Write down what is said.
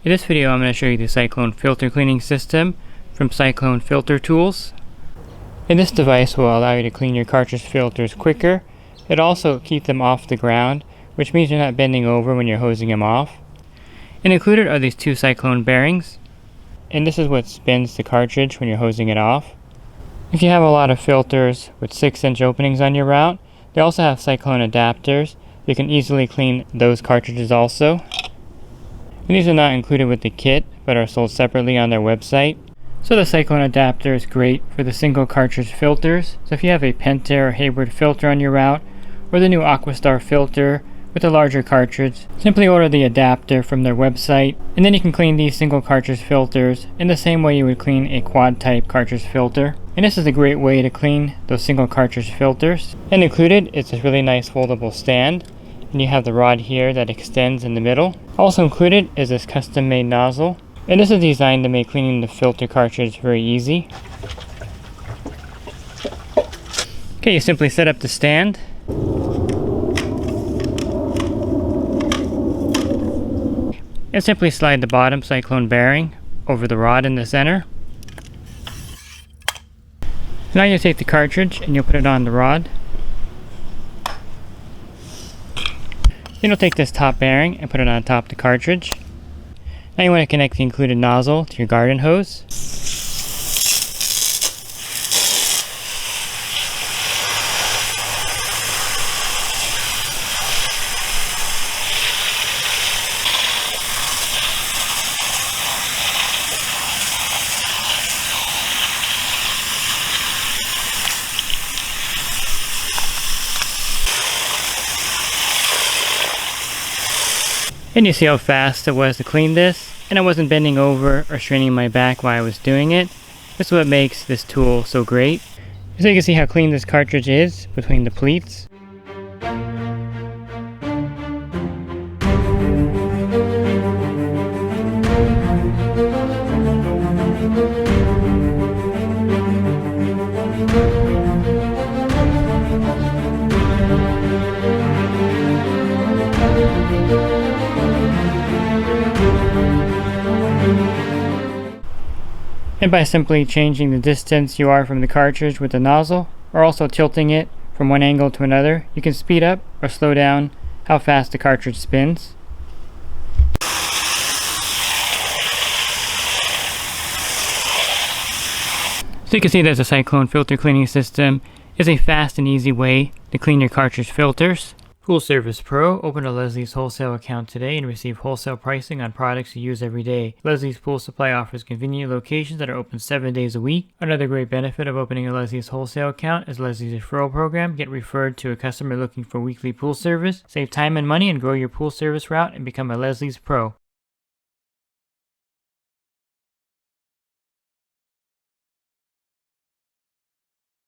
In this video I'm going to show you the Cyclone Filter Cleaning System from Cyclone Filter Tools. And this device will allow you to clean your cartridge filters quicker. It also keeps them off the ground, which means you're not bending over when you're hosing them off. And included are these two Cyclone bearings. And this is what spins the cartridge when you're hosing it off. If you have a lot of filters with 6-inch openings on your route, they also have Cyclone Adapters. You can easily clean those cartridges also. And these are not included with the kit, but are sold separately on their website. So the Cyclone Adapter is great for the single cartridge filters. So if you have a Penta or Hayward filter on your route, or the new Aquastar filter with a larger cartridge, simply order the adapter from their website, and then you can clean these single cartridge filters in the same way you would clean a quad type cartridge filter. And this is a great way to clean those single cartridge filters. And included is a really nice foldable stand. And you have the rod here that extends in the middle. Also included is this custom made nozzle. And this is designed to make cleaning the filter cartridge very easy. Okay, you simply set up the stand. And simply slide the bottom Cyclone bearing over the rod in the center. Now you take the cartridge and you'll put it on the rod. Then you'll take this top bearing and put it on top of the cartridge. Now you want to connect the included nozzle to your garden hose. And you see how fast it was to clean this, and I wasn't bending over or straining my back while I was doing it. This is what makes this tool so great. So you can see how clean this cartridge is between the pleats. And by simply changing the distance you are from the cartridge with the nozzle, or also tilting it from one angle to another, you can speed up or slow down how fast the cartridge spins. So you can see that the Cyclone Filter Cleaning System is a fast and easy way to clean your cartridge filters. Pool Service Pro, open a Leslie's wholesale account today and receive wholesale pricing on products you use every day. Leslie's Pool Supply offers convenient locations that are open 7 days a week. Another great benefit of opening a Leslie's wholesale account is Leslie's Referral Program. Get referred to a customer looking for weekly pool service. Save time and money and grow your pool service route and become a Leslie's Pro.